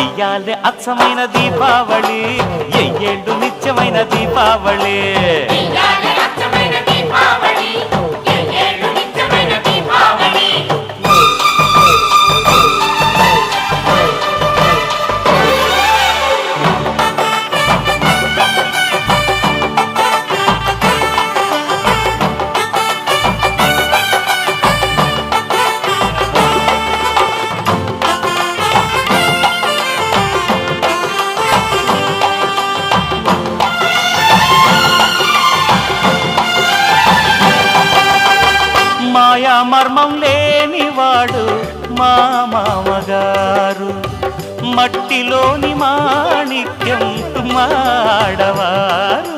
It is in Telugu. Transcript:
ఇయ్యాలే అచ్చమైన దీపావళి, ఎయ్యేళ్ళు నిత్యమైన దీపావళి. మాయా మర్మం లేనివాడు మా మామగారు, మట్టిలోని మాణిక్యం మాడవారు.